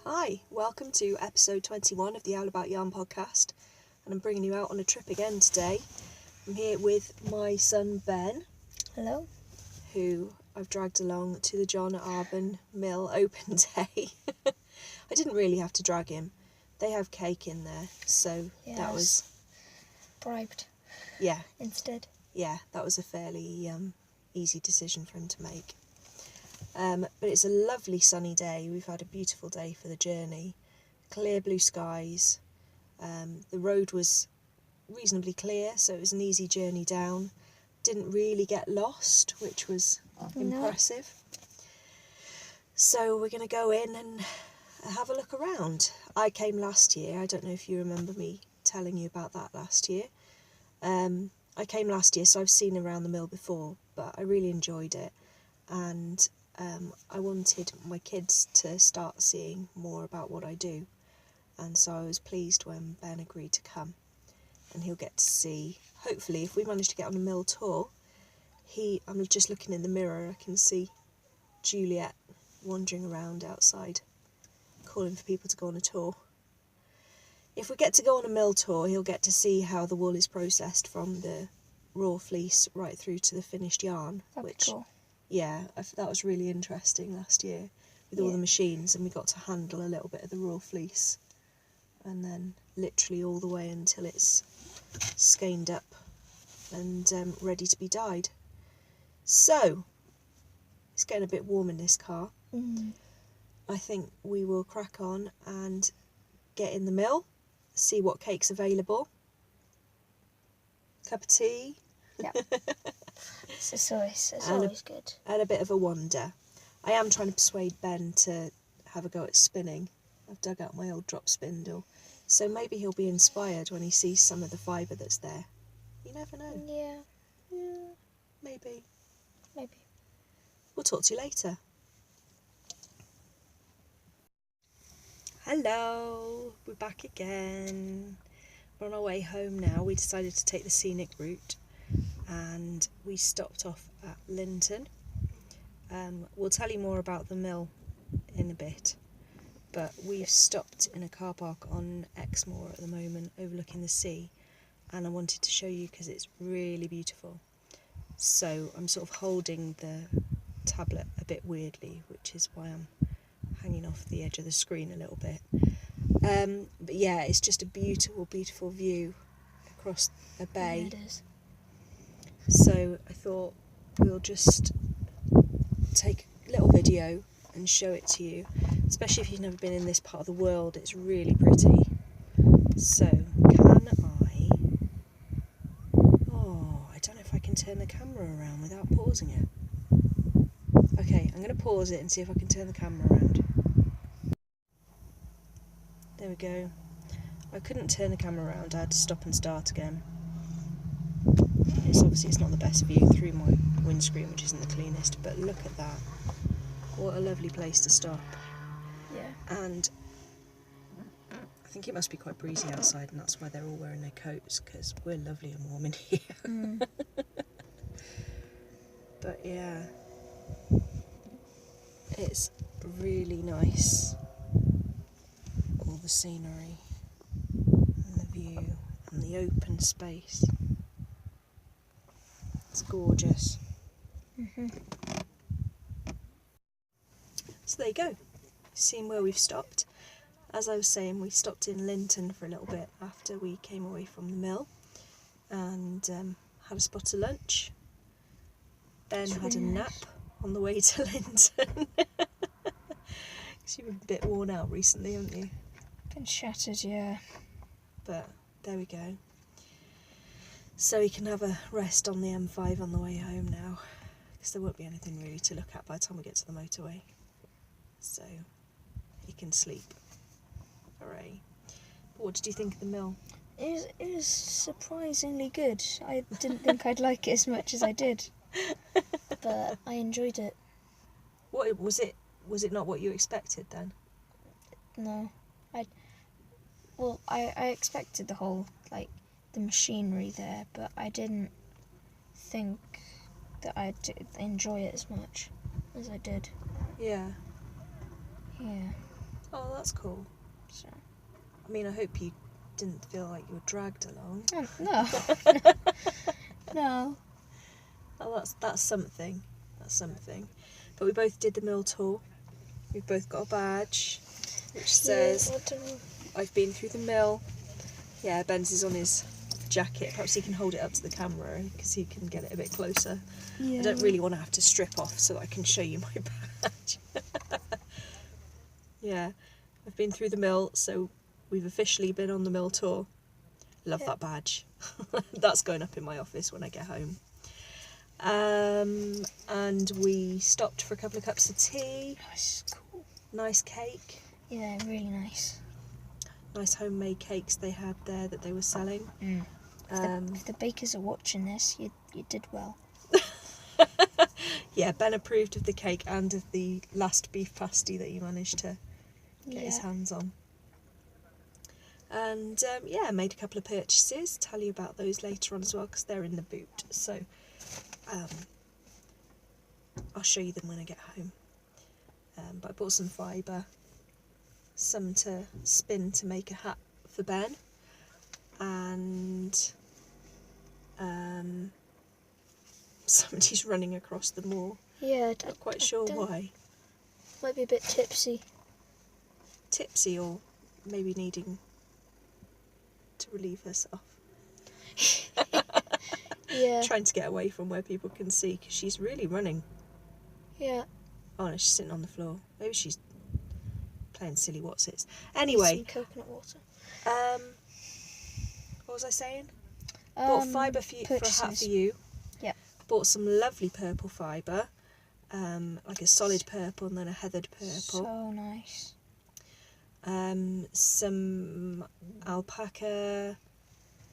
Hi, welcome to episode 21 of the About Yarn podcast, and I'm bringing you out on a trip again today. I'm here with my son Ben. Hello. Who I've dragged along to the John Arbon Mill Open day. I didn't really have to drag him. They have cake in there, so yes. That was... bribed. Yeah. Instead. Yeah, that was a fairly easy decision for him to make. But it's a lovely sunny day. We've had a beautiful day for the journey. Clear blue skies. The road was reasonably clear, so it was an easy journey down. Didn't really get lost, which was impressive. So we're going to go in and have a look around. I came last year. I don't know if you remember me telling you about that last year. I came last year, so I've seen around the mill before, but I really enjoyed it. And I wanted my kids to start seeing more about what I do. And so I was pleased when Ben agreed to come. And he'll get to see, hopefully, if we manage to get on a mill tour, I'm just looking in the mirror, I can see Juliet wandering around outside, calling for people to go on a tour. If we get to go on a mill tour, he'll get to see how the wool is processed from the raw fleece right through to the finished yarn. That'd be cool. Yeah, that was really interesting last year with all the machines, and we got to handle a little bit of the raw fleece, and then literally all the way until it's skeined up and ready to be dyed. So, it's getting a bit warm in this car. I think we will crack on and get in the mill, see what cake's available. Cup of tea. Yep. It's always good. And a bit of a wander. I am trying to persuade Ben to have a go at spinning. I've dug out my old drop spindle. So maybe he'll be inspired when he sees some of the fibre that's there. You never know. Yeah, maybe. We'll talk to you later. Hello, we're back again. We're on our way home now. We decided to take the Scenic Route and we stopped off at Linton. We'll tell you more about the mill in a bit, but we've stopped in a car park on Exmoor at the moment overlooking the sea, and I wanted to show you because it's really beautiful. So I'm sort of holding the tablet a bit weirdly, which is why I'm hanging off the edge of the screen a little bit. But yeah, it's just a beautiful, beautiful view across a bay. Yeah, it is. So I thought we'll just take a little video and show it to you, especially if you've never been in this part of the world. It's really pretty. So I don't know if I can turn the camera around without pausing it. Okay, I'm going to pause it and see if I can turn the camera around. There we go. I couldn't turn the camera around, I had to stop and start again. It's not the best view through my windscreen, which isn't the cleanest, but look at that. What a lovely place to stop. Yeah. And I think it must be quite breezy outside, and that's why they're all wearing their coats, because we're lovely and warm in here. But yeah, it's really nice. All the scenery and the view and the open space. It's gorgeous. So there you go. Seen where we've stopped. As I was saying, we stopped in Linton for a little bit after we came away from the mill and had a spot of lunch. Ben had a nap on the way to Linton. Because you've been a bit worn out recently, haven't you? Been shattered, yeah. But there we go. So he can have a rest on the M5 on the way home now, because there won't be anything really to look at by the time we get to the motorway. So he can sleep. Hooray. But what did you think of the mill? It was surprisingly good. I didn't think I'd like it as much as I did, but I enjoyed it. What was it? Was it not what you expected then? No, I expected the whole the machinery there, but I didn't think that I'd enjoy it as much as I did. Yeah. Yeah. Oh, that's cool. So. I mean, I hope you didn't feel like you were dragged along. Oh, no. No. Oh, that's something. That's something. But we both did the mill tour. We've both got a badge which says, I've been through the mill. Yeah, Ben's is on his jacket. Perhaps he can hold it up to the camera because he can get it a bit closer. Yeah. I don't really want to have to strip off so that I can show you my badge. Yeah, I've been through the mill, so we've officially been on the mill tour. Love that badge. That's going up in my office when I get home. And we stopped for a couple of cups of tea. Nice, cool. Nice cake. Yeah, really nice. Nice homemade cakes they had there that they were selling. Mm. If the bakers are watching this, you did well. Yeah, Ben approved of the cake and of the last beef pasty that he managed to get his hands on. And yeah, made a couple of purchases. Tell you about those later on as well because they're in the boot. So I'll show you them when I get home. But I bought some fibre, some to spin to make a hat for Ben, and somebody's running across the moor. Yeah, Not quite sure why. Might be a bit tipsy. Tipsy or maybe needing to relieve herself. Yeah. Trying to get away from where people can see because she's really running. Yeah. Oh no, she's sitting on the floor. Maybe she's playing silly whatsits. Anyway. Some coconut water. What was I saying? Bought fibre for a hat for you. Yep. Bought some lovely purple fibre. Like a solid purple and then a heathered purple. So nice. Some alpaca.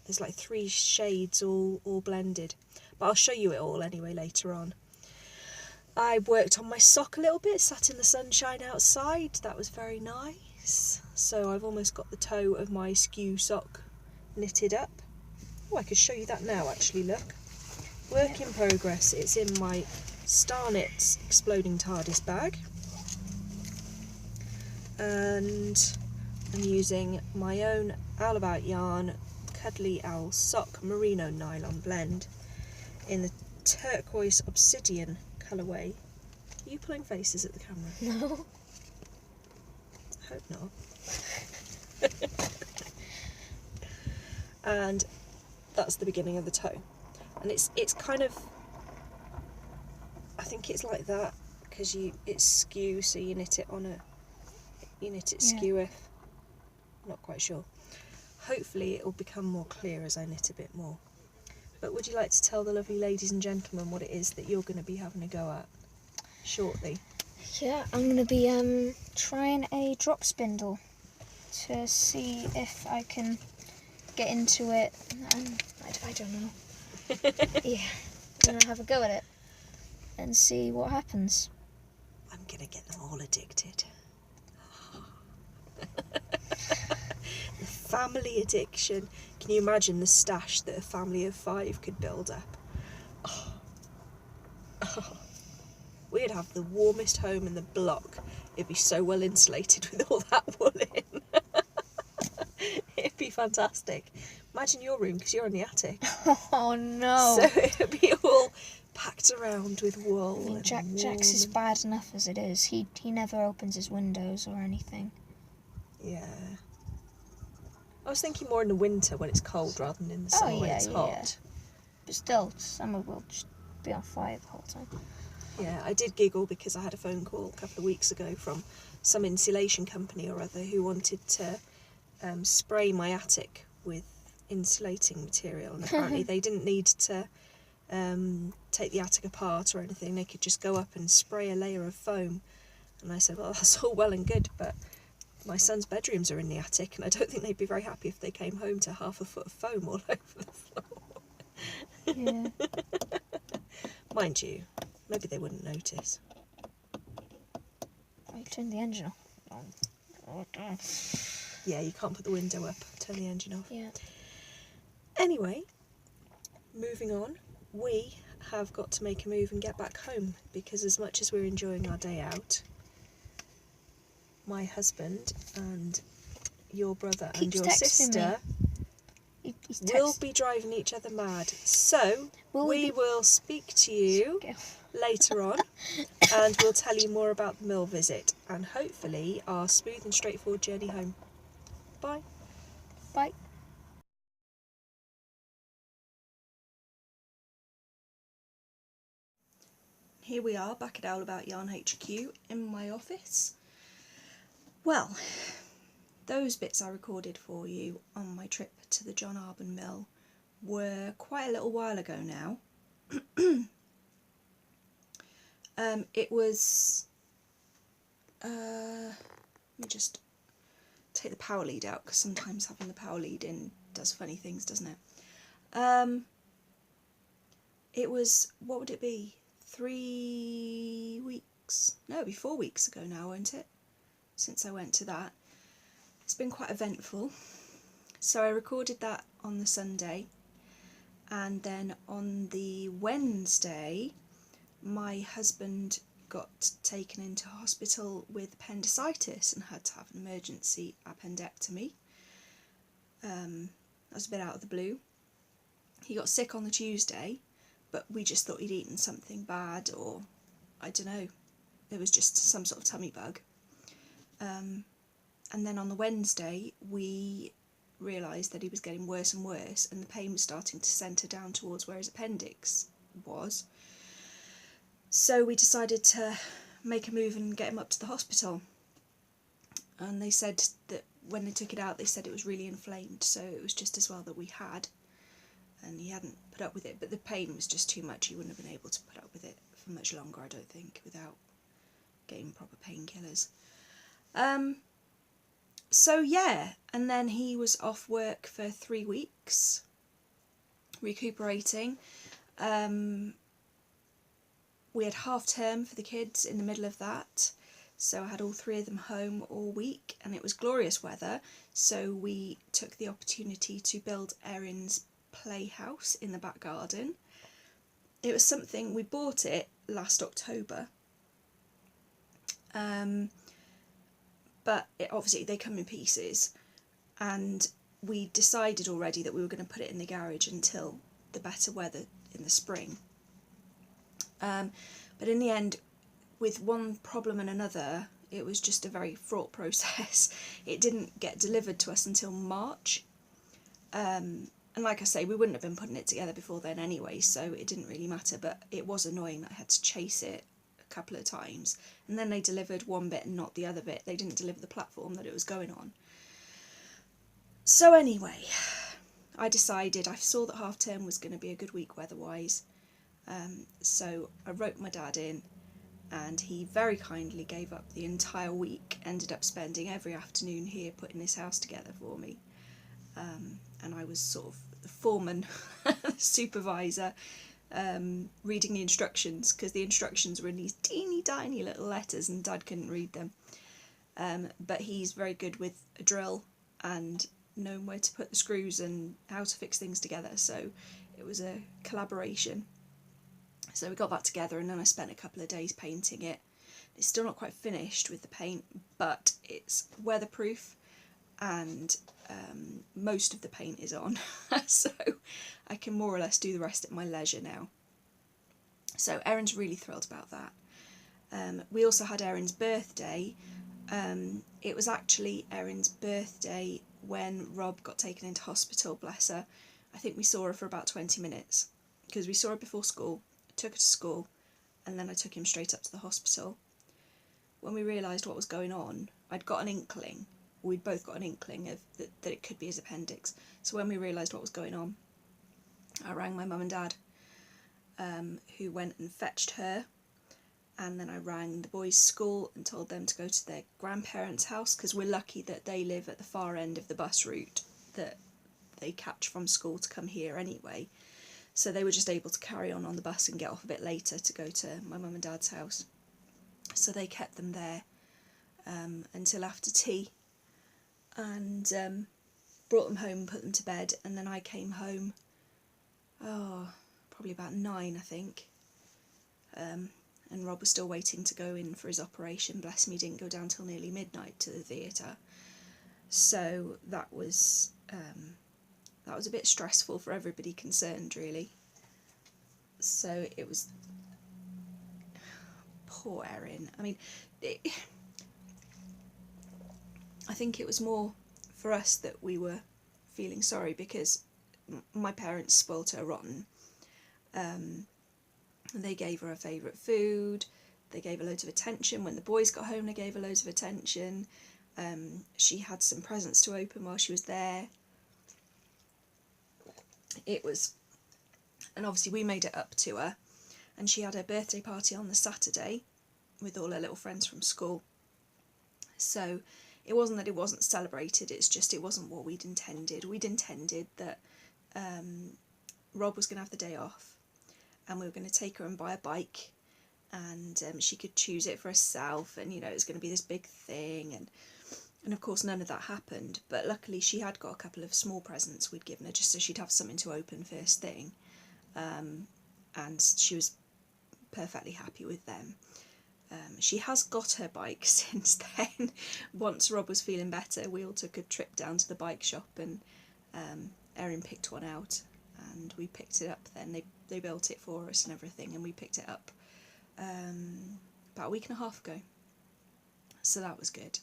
There's like 3 shades all blended. But I'll show you it all anyway later on. I worked on my sock a little bit, sat in the sunshine outside. That was very nice. So I've almost got the toe of my Skew sock knitted up. Oh, I could show you that now actually, look. Work in progress. It's in my Star Knits Exploding TARDIS bag. And I'm using my own About Yarn Cuddly Owl sock merino nylon blend in the turquoise obsidian colourway. Are you pulling faces at the camera? No. I hope not. And that's the beginning of the toe. And it's kind of, I think it's like that because it's skew, so you knit it skew if. Not quite sure. Hopefully it will become more clear as I knit a bit more. But would you like to tell the lovely ladies and gentlemen what it is that you're going to be having a go at shortly? Yeah, I'm going to be trying a drop spindle to see if I can get into it. I don't know. Yeah, I'm going to have a go at it and see what happens. I'm going to get them all addicted. The family addiction. Can you imagine the stash that a family of 5 could build up? Oh. We'd have the warmest home in the block. It'd be so well insulated with all that wool in. It'd be fantastic. Imagine your room, because you're in the attic. Oh no. So it'd be all packed around with wool. I mean, Jack's is bad enough as it is. He never opens his windows or anything. Yeah. I was thinking more in the winter when it's cold rather than in the summer when it's hot. Yeah. But still, summer will just be on fire the whole time. Yeah, I did giggle because I had a phone call a couple of weeks ago from some insulation company or other who wanted to spray my attic with insulating material, and apparently they didn't need to take the attic apart or anything. They could just go up and spray a layer of foam. And I said, well, that's all well and good, but my son's bedrooms are in the attic and I don't think they'd be very happy if they came home to half a foot of foam all over the floor. Yeah. Mind you, maybe they wouldn't notice. Oh, you turned the engine off. Yeah, you can't put the window up, turn the engine off. Yeah. Anyway, moving on, we have got to make a move and get back home because as much as we're enjoying our day out, my husband and your brother and Keeps your texting sister will be driving each other mad. So we will speak to you later on, and we'll tell you more about the mill visit and hopefully our smooth and straightforward journey home. Bye. Bye. Here we are back at About Yarn HQ in my office. Well, those bits I recorded for you on my trip to the John Arbon Mill were quite a little while ago now. It was, let me just take the power lead out, because sometimes having the power lead in does funny things, doesn't it? It was, what would it be, 3 weeks? No, it'd be 4 weeks ago now, won't it? Since I went to that. It's been quite eventful. So I recorded that on the Sunday, and then on the Wednesday my husband got taken into hospital with appendicitis and had to have an emergency appendectomy. That was a bit out of the blue. He got sick on the Tuesday, but we just thought he'd eaten something bad, or I don't know, it was just some sort of tummy bug. And then on the Wednesday we realised that he was getting worse and worse, and the pain was starting to centre down towards where his appendix was. So we decided to make a move and get him up to the hospital. And they said that when they took it out, they said it was really inflamed, so it was just as well that we had. And he hadn't put up with it, but the pain was just too much. He wouldn't have been able to put up with it for much longer, I don't think, without getting proper painkillers. So yeah, and then he was off work for 3 weeks, recuperating. We had half term for the kids in the middle of that, so I had all 3 of them home all week, and it was glorious weather, so we took the opportunity to build Erin's playhouse in the back garden. It was something, we bought it last October, but obviously they come in pieces, and we decided already that we were going to put it in the garage until the better weather in the spring. But in the end, with one problem and another, it was just a very fraught process. It didn't get delivered to us until March. And like I say, we wouldn't have been putting it together before then anyway, so it didn't really matter, but it was annoying that I had to chase it a couple of times. And then they delivered one bit and not the other bit. They didn't deliver the platform that it was going on. So anyway, I decided, I saw that half term was going to be a good week weather-wise, so I wrote my dad in, and he very kindly gave up the entire week, ended up spending every afternoon here putting this house together for me. And I was sort of the foreman, supervisor, reading the instructions, because the instructions were in these teeny tiny little letters and Dad couldn't read them. But he's very good with a drill and knowing where to put the screws and how to fix things together, so it was a collaboration. So we got that together, and then I spent a couple of days painting it. It's still not quite finished with the paint, but it's weatherproof, and most of the paint is on, so I can more or less do the rest at my leisure now. So Erin's really thrilled about that. We also had Erin's birthday. It was actually Erin's birthday when Rob got taken into hospital, bless her. I think we saw her for about 20 minutes, because we saw her before school, took her to school, and then I took him straight up to the hospital. When we realised what was going on, I'd got an inkling, we'd both got an inkling of that it could be his appendix. So when we realised what was going on, I rang my mum and dad, who went and fetched her, and then I rang the boys' school and told them to go to their grandparents' house, because we're lucky that they live at the far end of the bus route that they catch from school to come here anyway. So they were just able to carry on the bus and get off a bit later to go to my mum and dad's house. So they kept them there until after tea, and brought them home and put them to bed, and then I came home, probably about 9 I think, and and Rob was still waiting to go in for his operation. Bless him, he didn't go down till nearly midnight to the theatre. So that was a bit stressful for everybody concerned, really. So it was... Poor Erin. I mean, I think it was more for us that we were feeling sorry, because my parents spoilt her rotten. They gave her her favourite food, they gave her loads of attention. When the boys got home, they gave her loads of attention. She had some presents to open while she was there. It was... And obviously we made it up to her, and she had her birthday party on the Saturday with all her little friends from school. So it wasn't that it wasn't celebrated, it's just it wasn't what we'd intended. We'd intended that Rob was going to have the day off, and we were going to take her and buy a bike, and she could choose it for herself, and you know, it was going to be this big thing, and of course none of that happened. But luckily she had got a couple of small presents we'd given her, just so she'd have something to open first thing, and she was perfectly happy with them. She has got her bike since then. Once Rob was feeling better, we all took a trip down to the bike shop, and Erin picked one out, and we picked it up then. They built it for us and everything, and we picked it up about a week and a half ago. So that was good.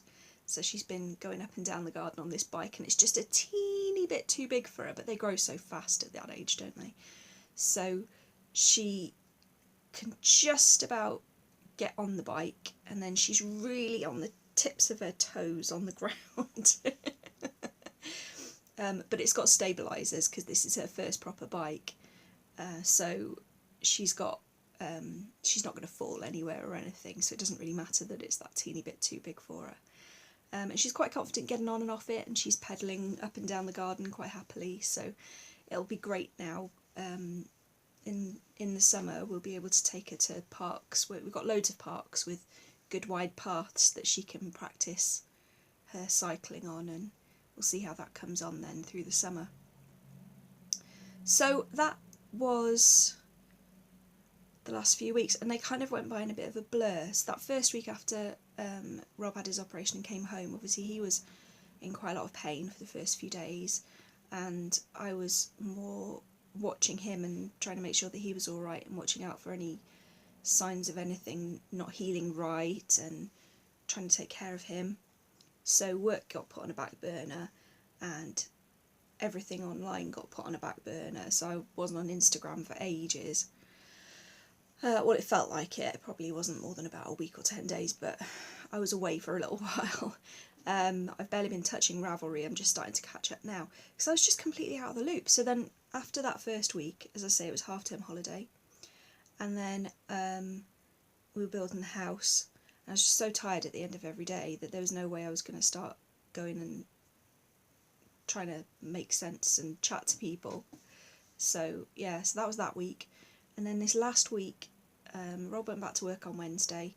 So she's been going up and down the garden on this bike, and it's just a teeny bit too big for her, but they grow so fast at that age, don't they? So she can just about get on the bike, and then she's really on the tips of her toes on the ground. But it's got stabilisers, because this is her first proper bike, so she's got she's not going to fall anywhere or anything, so it doesn't really matter that it's that teeny bit too big for her. And she's quite confident getting on and off it, and she's pedalling up and down the garden quite happily, so it'll be great now. In the summer we'll be able to take her to parks. We've got loads of parks with good wide paths that she can practice her cycling on, and we'll see how that comes on then through the summer. So that was the last few weeks, and they kind of went by in a bit of a blur. So that first week after Rob had his operation and came home, obviously he was in quite a lot of pain for the first few days, and I was more watching him and trying to make sure that he was all right, and watching out for any signs of anything not healing right, and trying to take care of him. So work got put on a back burner, and everything online got put on a back burner, so I wasn't on Instagram for ages. Well, it felt like it probably wasn't more than about a week or 10 days, but I was away for a little while. I've barely been touching Ravelry. I'm just starting to catch up now, because I was just completely out of the loop. So then after that first week, as I say, it was half-term holiday, and then we were building the house, and I was just so tired at the end of every day that there was no way I was going to start going and trying to make sense and chat to people. So yeah, so that was that week. And then this last week, Rob went back to work on Wednesday,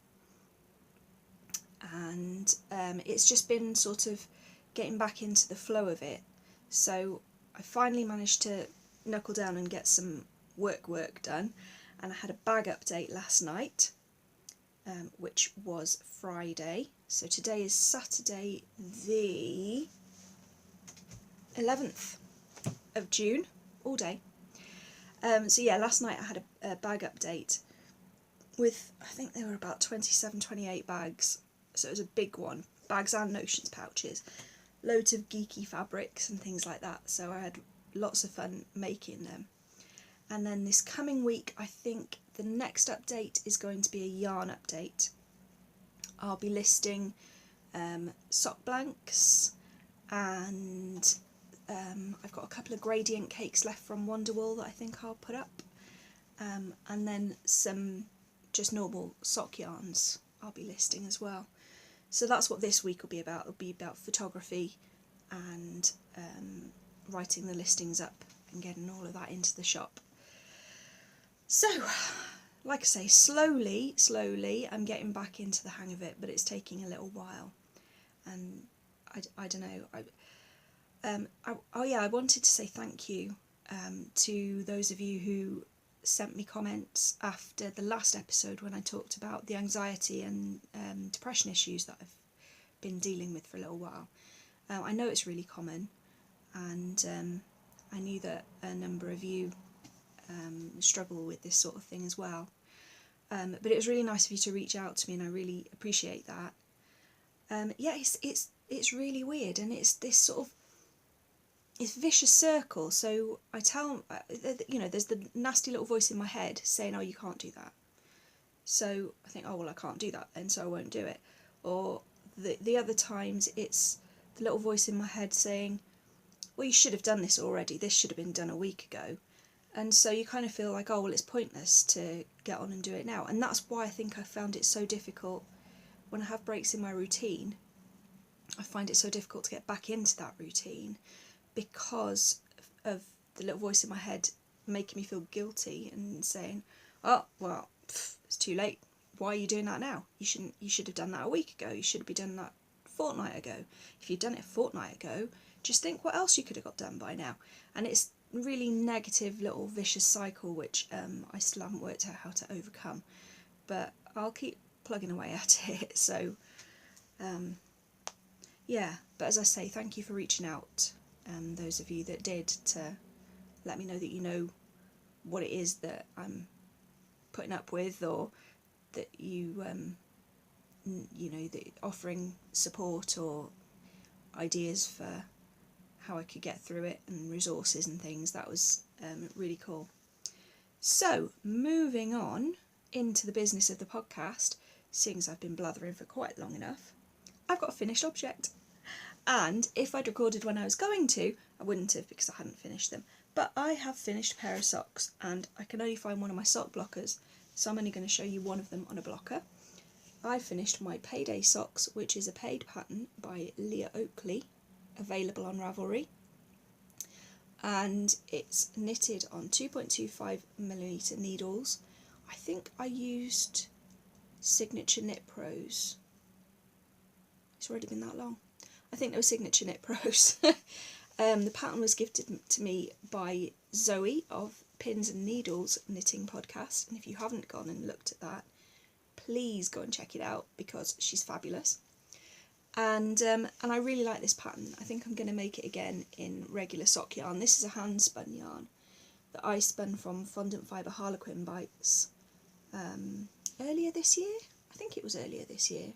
and it's just been sort of getting back into the flow of it. So I finally managed to knuckle down and get some work done, and I had a bag update last night, which was Friday. So today is Saturday the 11th of June, all day. So yeah, last night I had a bag update with, I think there were about 27, 28 bags, so it was a big one, bags and notions pouches, loads of geeky fabrics and things like that, so I had lots of fun making them. And then this coming week, I think the next update is going to be a yarn update. I'll be listing sock blanks, and I've got a couple of gradient cakes left from Wonderwool that I think I'll put up, and then some just normal sock yarns I'll be listing as well. So that's what this week will be about. It'll be about photography and writing the listings up and getting all of that into the shop. So, like I say, slowly I'm getting back into the hang of it, but it's taking a little while, and I don't know. I wanted to say thank you to those of you who sent me comments after the last episode when I talked about the anxiety and depression issues that I've been dealing with for a little while. I know it's really common, and I knew that a number of you struggle with this sort of thing as well. But it was really nice of you to reach out to me, and I really appreciate that. Yeah, it's really weird, and it's this sort of vicious circle. So I tell, there's the nasty little voice in my head saying, oh, you can't do that. So I think, oh, well, I can't do that then, so I won't do it. Or the other times it's the little voice in my head saying, well, you should have done this already. This should have been done a week ago. And so you kind of feel like, oh, well, it's pointless to get on and do it now. And that's why I think I found it so difficult when I have breaks in my routine. I find it so difficult to get back into that routine because of the little voice in my head making me feel guilty and saying, oh, well, it's too late. Why are you doing that now? You should have done that a week ago. You should have done that a fortnight ago. If you'd done it a fortnight ago, just think what else you could have got done by now. And it's a really negative little vicious cycle which I still haven't worked out how to overcome. But I'll keep plugging away at it. So, yeah. But as I say, thank you for reaching out. Those of you that did, to let me know that you know what it is that I'm putting up with, or that you that offering support or ideas for how I could get through it and resources and things. That was really cool. So moving on into the business of the podcast, seeing as I've been blathering for quite long enough, I've got a finished object. And if I'd recorded when I was going to, I wouldn't have, because I hadn't finished them. But I have finished a pair of socks, and I can only find one of my sock blockers, so I'm only going to show you one of them on a blocker. I finished my Payday Socks, which is a paid pattern by Leah Oakley, available on Ravelry. And it's knitted on 2.25mm needles. I think I used Signature Knit Pros. It's already been that long. I think they were Signature Knit Pros. The pattern was gifted to me by Zoe of Pins and Needles Knitting Podcast, and if you haven't gone and looked at that, please go and check it out because she's fabulous. And I really like this pattern. I think I'm going to make it again in regular sock yarn. This is a hand spun yarn that I spun from Fondant Fibre Harlequin Bites earlier this year. I think it was earlier this year.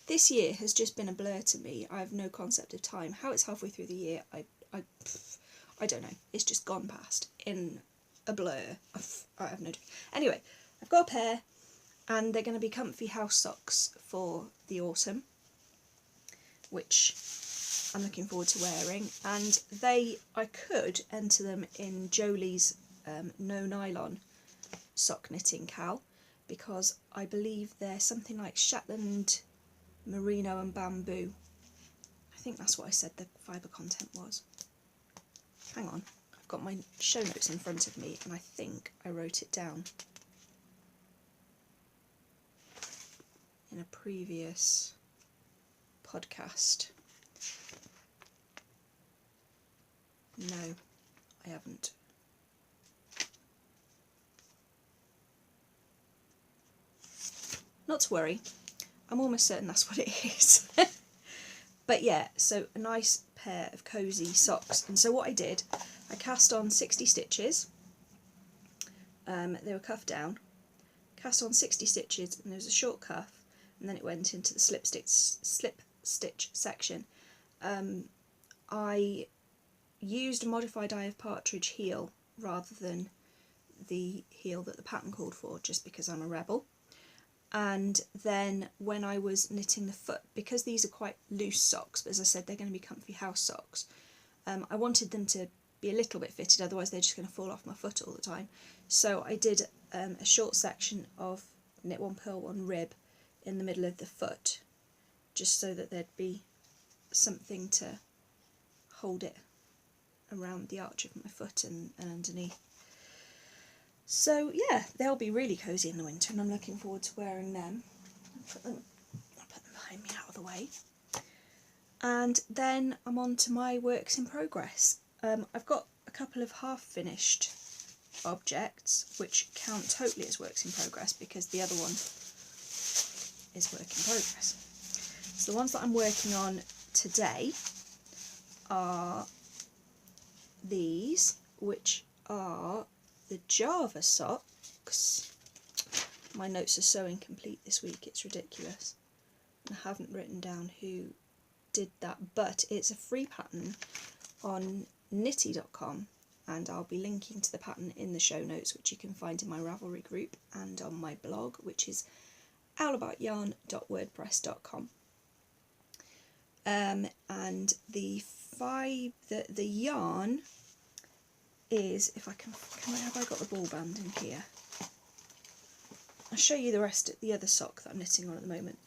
This year has just been a blur to me. I have no concept of time. How it's halfway through the year, I don't know. It's just gone past in a blur. I have no idea. Anyway, I've got a pair, and they're going to be comfy house socks for the autumn, which I'm looking forward to wearing. And I could enter them in Jolie's no nylon sock knitting cal, because I believe they're something like Shetland, merino and bamboo. I think that's what I said the fibre content was. Hang on, I've got my show notes in front of me and I think I wrote it down in a previous podcast. No, I haven't. Not to worry, I'm almost certain that's what it is. But yeah, so a nice pair of cosy socks. And so what I did, I cast on 60 stitches. They were cuffed down. Cast on 60 stitches, and there was a short cuff, and then it went into the slip stitch section. I used a modified Eye of Partridge heel rather than the heel that the pattern called for, just because I'm a rebel. And then when I was knitting the foot, because these are quite loose socks, but as I said, they're going to be comfy house socks, I wanted them to be a little bit fitted, otherwise they're just going to fall off my foot all the time. So I did a short section of knit one, purl one rib in the middle of the foot, just so that there'd be something to hold it around the arch of my foot and underneath. So yeah, they'll be really cosy in the winter, and I'm looking forward to wearing them. I'll put them behind me out of the way. And then I'm on to my works in progress. I've got a couple of half-finished objects, which count totally as works in progress because the other one is work in progress. So the ones that I'm working on today are these, which are the Jarvis Socks. My notes are so incomplete this week, it's ridiculous. I haven't written down who did that, but it's a free pattern on knitty.com, and I'll be linking to the pattern in the show notes, which you can find in my Ravelry group and on my blog, which is allaboutYarn.wordpress.com. And the yarn is, if I can have I got the ball band in here? I'll show you the rest of the other sock that I'm knitting on at the moment.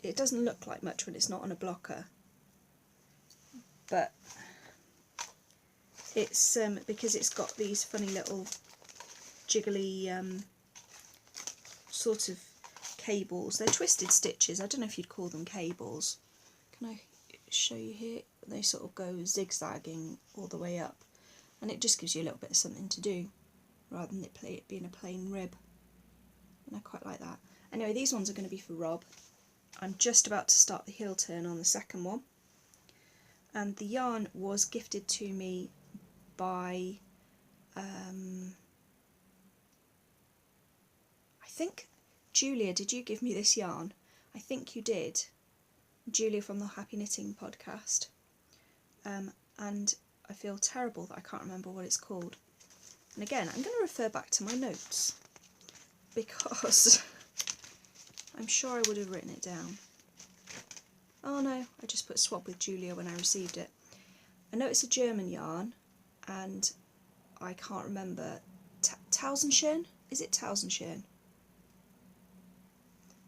It doesn't look like much when it's not on a blocker, but it's because it's got these funny little jiggly sort of cables. They're twisted stitches. I don't know if you'd call them cables. Can I show you here? They sort of go zigzagging all the way up, and it just gives you a little bit of something to do rather than it being a plain rib, and I quite like that. Anyway, these ones are going to be for Rob. I'm just about to start the heel turn on the second one, and the yarn was gifted to me by I think Julia, did you give me this yarn? I think you did. Julia from the Happy Knitting podcast. And I feel terrible that I can't remember what it's called. And again, I'm going to refer back to my notes because I'm sure I would have written it down. Oh no, I just put swap with Julia when I received it. I know it's a German yarn, and I can't remember. Tausendschon? Is it Tausendschon?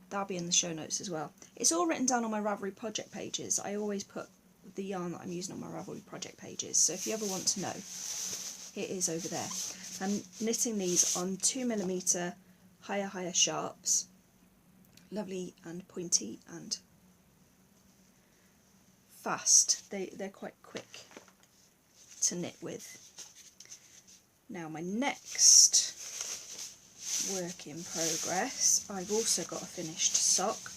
That'll be in the show notes as well. It's all written down on my Ravelry project pages. I always put the yarn that I'm using on my Ravelry project pages, so if you ever want to know, it is over there. I'm knitting these on 2mm higher sharps. Lovely and pointy and fast. They're quite quick to knit with. Now my next work in progress, I've also got a finished sock,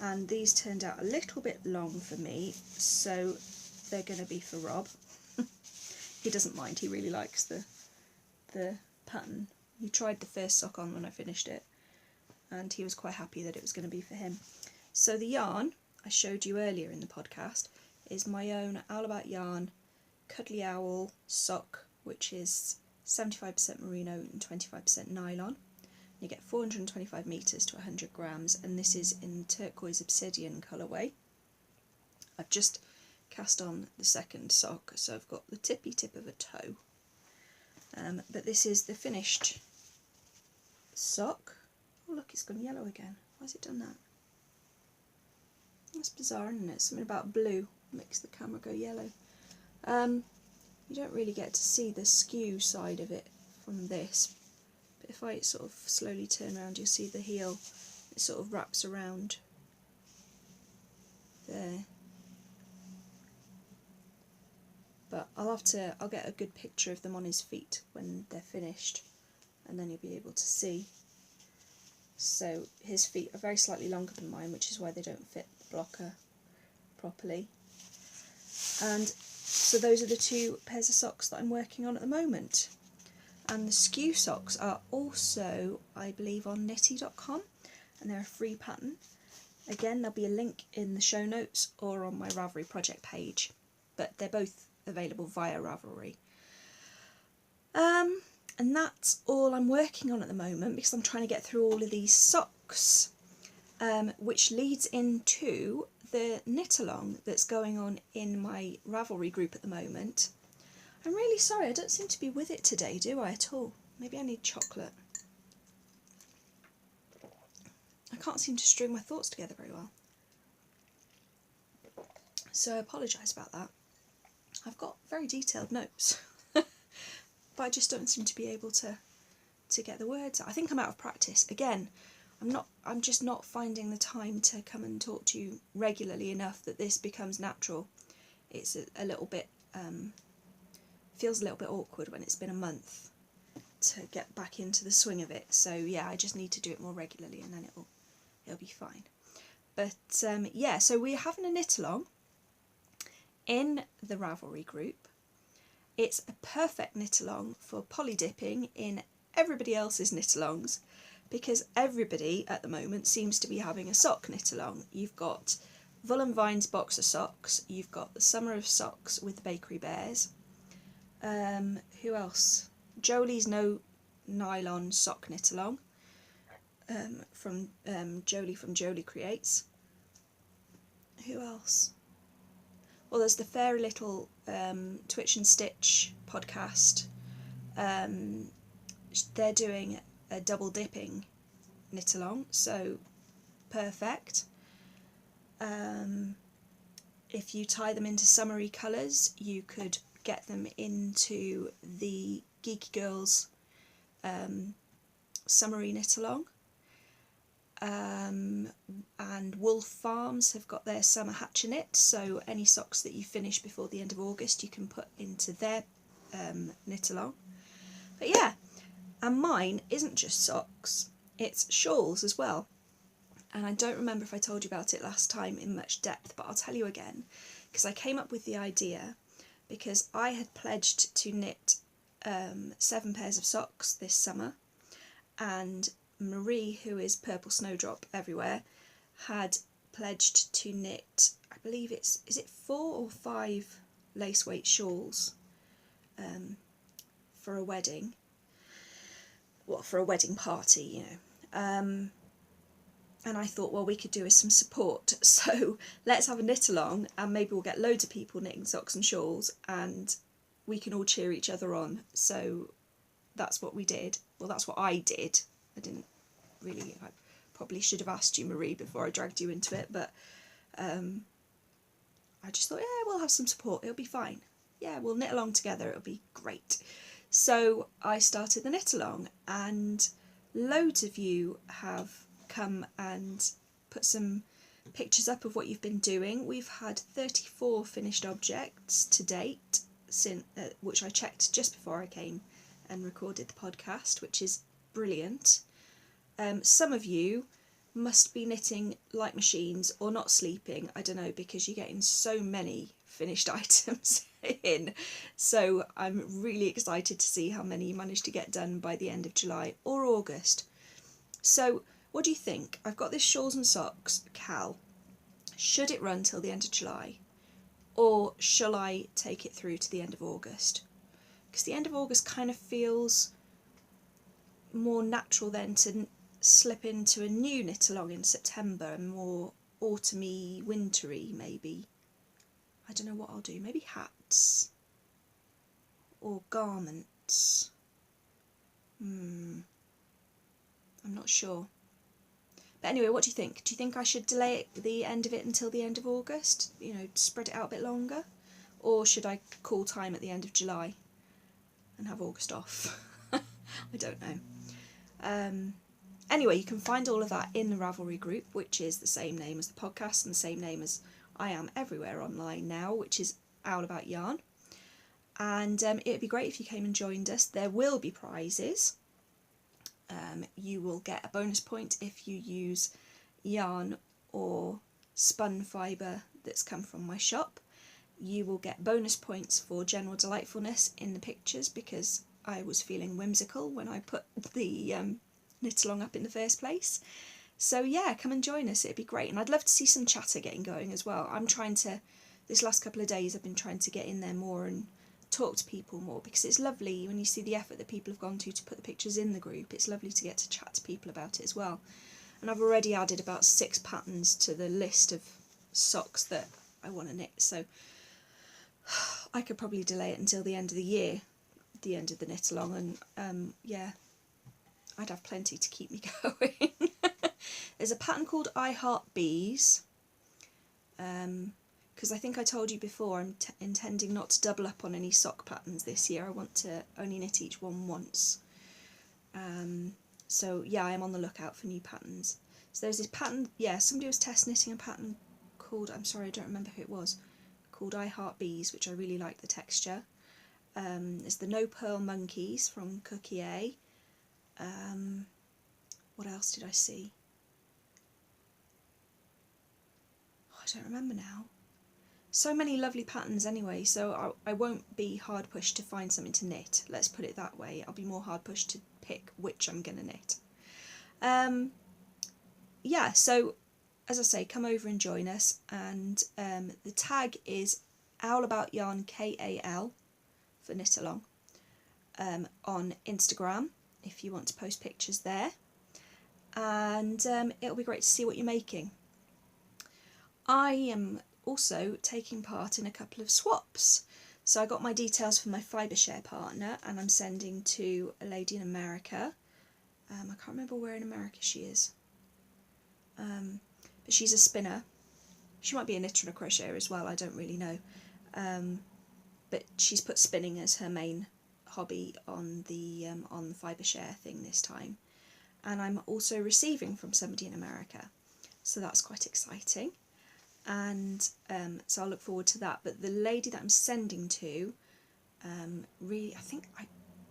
and these turned out a little bit long for me, so they're going to be for Rob. He doesn't mind, he really likes the pattern. He tried the first sock on when I finished it, and he was quite happy that it was going to be for him. So the yarn I showed you earlier in the podcast is my own About Yarn Cuddly Owl sock, which is 75% merino and 25% nylon. You get 425 metres to 100 grams, and this is in turquoise obsidian colourway. I've just cast on the second sock, so I've got the tippy tip of a toe. But this is the finished sock. Oh look, it's gone yellow again. Why has it done that? That's bizarre, isn't it? Something about blue makes the camera go yellow. You don't really get to see the skew side of it from this, but if I sort of slowly turn around, you'll see the heel. It sort of wraps around there. But I'll get a good picture of them on his feet when they're finished, and then you'll be able to see. So his feet are very slightly longer than mine, which is why they don't fit the blocker properly. And so those are the two pairs of socks that I'm working on at the moment. And the Skew socks are also, I believe, on knitty.com, and they're a free pattern. Again, there'll be a link in the show notes or on my Ravelry project page, but they're both available via Ravelry. And that's all I'm working on at the moment, because I'm trying to get through all of these socks, which leads into the knit along that's going on in my Ravelry group at the moment. I'm really sorry, I don't seem to be with it today, do I, at all? Maybe I need chocolate. I can't seem to string my thoughts together very well. So I apologise about that. I've got very detailed notes, but I just don't seem to be able to get the words out. I think I'm out of practice. Again, I'm just not finding the time to come and talk to you regularly enough that this becomes natural. It's a little bit feels a little bit awkward when it's been a month to get back into the swing of it. So yeah, I just need to do it more regularly, and then it'll be fine. But yeah, so we're having a knit along in the Ravelry group. It's a perfect knit along for poly dipping in everybody else's knit alongs, because everybody at the moment seems to be having a sock knit along. You've got Wool and Vine's boxer socks, you've got the Summer of Socks with the Bakery Bears. Who else? Jolie's No Nylon sock knit along from Jolie from Jolie Creates. Who else? Well, there's the Fairy Little Twitch and Stitch podcast. They're doing a double dipping knit along, so perfect. If you tie them into summery colours, you could get them into the Geeky Girls summery knit along. And Wolf Farms have got their summer hatcher knit, so any socks that you finish before the end of August you can put into their knit along. But yeah, and mine isn't just socks, it's shawls as well. And I don't remember if I told you about it last time in much depth, but I'll tell you again, because I came up with the idea because I had pledged to knit 7 pairs of socks this summer, and Marie, who is Purple Snowdrop everywhere, had pledged to knit, I believe is it 4 or 5 lace weight shawls for a wedding. Well, for a wedding party, you know. And I thought, well, we could do with some support, so let's have a knit along, and maybe we'll get loads of people knitting socks and shawls, and we can all cheer each other on. So that's what we did. Well, that's what I did. I probably should have asked you, Marie, before I dragged you into it, but I just thought, yeah, we'll have some support, it'll be fine. Yeah, we'll knit along together, it'll be great. So I started the knit along, and loads of you have come and put some pictures up of what you've been doing. We've had 34 finished objects to date, since which I checked just before I came and recorded the podcast, which is brilliant. Some of you must be knitting like machines or not sleeping, I don't know, because you're getting so many finished items in. So I'm really excited to see how many you manage to get done by the end of July or August. So what do you think? I've got this shawls and socks, Cal. Should it run till the end of July, or shall I take it through to the end of August? Because the end of August kind of feels more natural then to slip into a new knit along in September, and more autumny, wintry maybe. I don't know what I'll do. Maybe hats or garments. I'm not sure. But anyway, what do you think? Do you think I should delay the end of it until the end of August? You know, spread it out a bit longer? Or should I call time at the end of July and have August off? I don't know. Anyway, you can find all of that in the Ravelry group, which is the same name as the podcast and the same name as I am everywhere online now, which is About Yarn. And it'd be great if you came and joined us. There will be prizes. You will get a bonus point if you use yarn or spun fibre that's come from my shop. You will get bonus points for general delightfulness in the pictures, because I was feeling whimsical when I put the knit along up in the first place. So yeah, come and join us, it'd be great. And I'd love to see some chatter getting going as well. This last couple of days I've been trying to get in there more and talk to people more, because it's lovely when you see the effort that people have gone to put the pictures in the group. It's lovely to get to chat to people about it as well. And I've already added about 6 patterns to the list of socks that I want to knit, so I could probably delay it until the end of the year, the end of the knit along, and yeah, I'd have plenty to keep me going. There's a pattern called I Heart Bees, because I think I told you before I'm intending not to double up on any sock patterns this year. I want to only knit each one once. So yeah, I'm on the lookout for new patterns. So there's this pattern, yeah, somebody was test knitting a pattern called, I'm sorry I don't remember who it was, called I Heart Bees, which I really like the texture. There's the No Pearl Monkeys from Cookie A. What else did I see? Oh, I don't remember now. So many lovely patterns anyway, so I won't be hard pushed to find something to knit, let's put it that way. I'll be more hard pushed to pick which I'm going to knit. Yeah, so as I say, come over and join us, and the tag is About Yarn KAL for knit along on Instagram if you want to post pictures there, and it'll be great to see what you're making. I am also taking part in a couple of swaps. So I got my details from my fibre share partner, and I'm sending to a lady in America. I can't remember where in America she is, but she's a spinner. She might be a knitter and a crocheter as well, I don't really know. But she's put spinning as her main hobby on the fibre share thing this time. And I'm also receiving from somebody in America, so that's quite exciting. And so I'll look forward to that. But the lady that I'm sending to, really,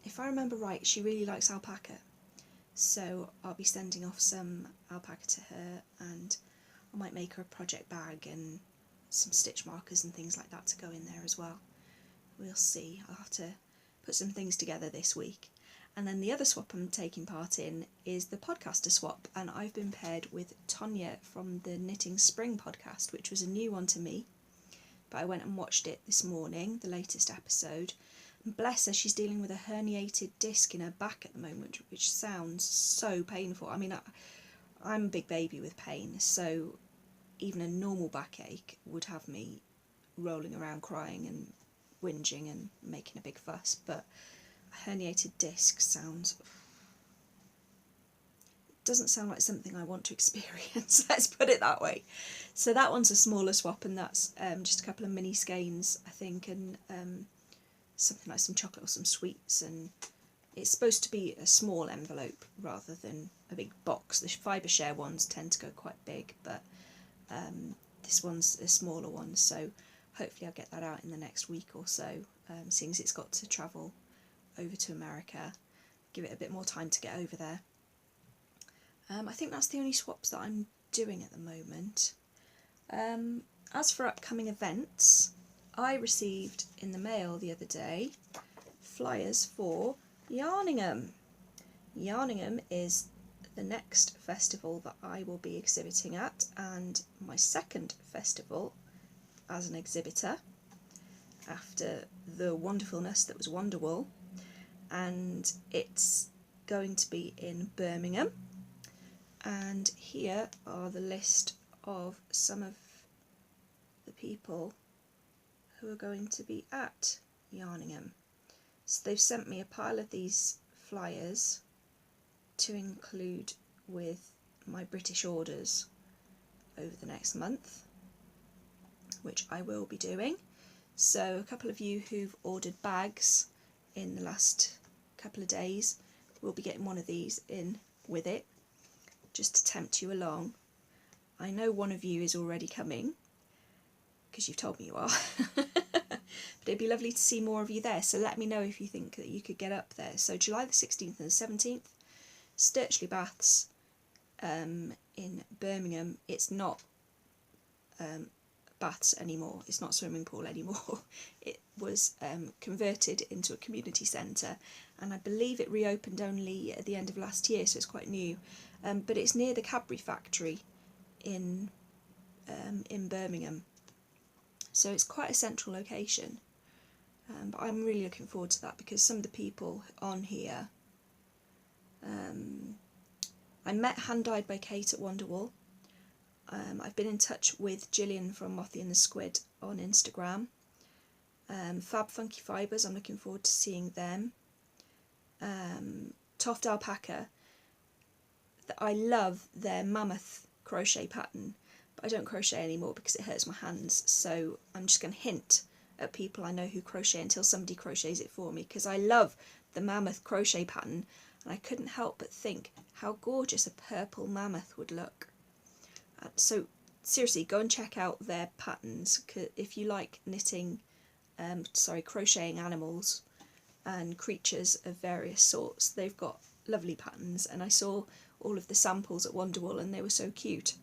if I remember right, she really likes alpaca. So I'll be sending off some alpaca to her, and I might make her a project bag and some stitch markers and things like that to go in there as well. We'll see. I'll have to put some things together this week. And then the other swap I'm taking part in is the podcaster swap, and I've been paired with Tonya from the Knitting Spring podcast, which was a new one to me, but I went and watched it this morning, the latest episode, and bless her, she's dealing with a herniated disc in her back at the moment, which sounds so painful. I mean, I'm a big baby with pain, so even a normal backache would have me rolling around crying and whinging and making a big fuss, but herniated disc doesn't sound like something I want to experience, let's put it that way. So that one's a smaller swap, and that's just a couple of mini skeins, I think, and something like some chocolate or some sweets, and it's supposed to be a small envelope rather than a big box. The fibre share ones tend to go quite big, but this one's a smaller one, so hopefully I'll get that out in the next week or so, seeing as it's got to travel over to America, give it a bit more time to get over there. I think that's the only swaps that I'm doing at the moment. As for upcoming events, I received in the mail the other day flyers for Yarningham. Yarningham is the next festival that I will be exhibiting at, and my second festival as an exhibitor after the wonderfulness that was Wonderwool. And it's going to be in Birmingham, and here are the list of some of the people who are going to be at Yarningham. So they've sent me a pile of these flyers to include with my British orders over the next month, which I will be doing. So a couple of you who've ordered bags in the last couple of days will be getting one of these in with it, just to tempt you along. I know one of you is already coming, because you've told me you are, but it'd be lovely to see more of you there, so let me know if you think that you could get up there. So July the 16th and the 17th, Stirchley Baths in Birmingham. It's not baths anymore, it's not swimming pool anymore. It was converted into a community centre, and I believe it reopened only at the end of last year, so it's quite new, but it's near the Cadbury factory in Birmingham, so it's quite a central location, but I'm really looking forward to that, because some of the people on here, I met Hand Dyed by Kate at Wonderwool. I've been in touch with Gillian from Mothy and the Squid on Instagram. Fab Funky Fibres, I'm looking forward to seeing them. Toft Alpaca, I love their mammoth crochet pattern, but I don't crochet anymore because it hurts my hands, so I'm just going to hint at people I know who crochet until somebody crochets it for me, because I love the mammoth crochet pattern, and I couldn't help but think how gorgeous a purple mammoth would look. So seriously, go and check out their patterns if you like knitting, crocheting animals. and creatures of various sorts. They've got lovely patterns, and I saw all of the samples at Wonderwall and they were so cute.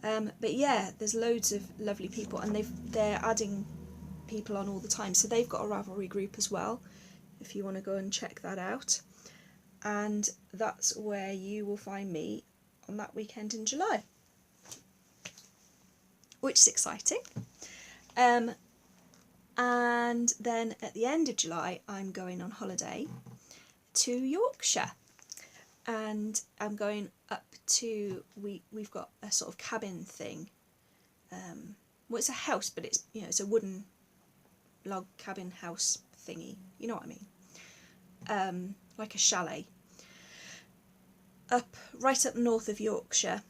But yeah, there's loads of lovely people, and they're adding people on all the time. So they've got a Ravelry group as well, if you want to go and check that out. And that's where you will find me on that weekend in July, which is exciting. And then at the end of July, I'm going on holiday to Yorkshire, and I'm going up to, we've got a sort of cabin thing. Well, it's a house, but it's, you know, it's a wooden log cabin house thingy, you know what I mean, like a chalet, right up north of Yorkshire,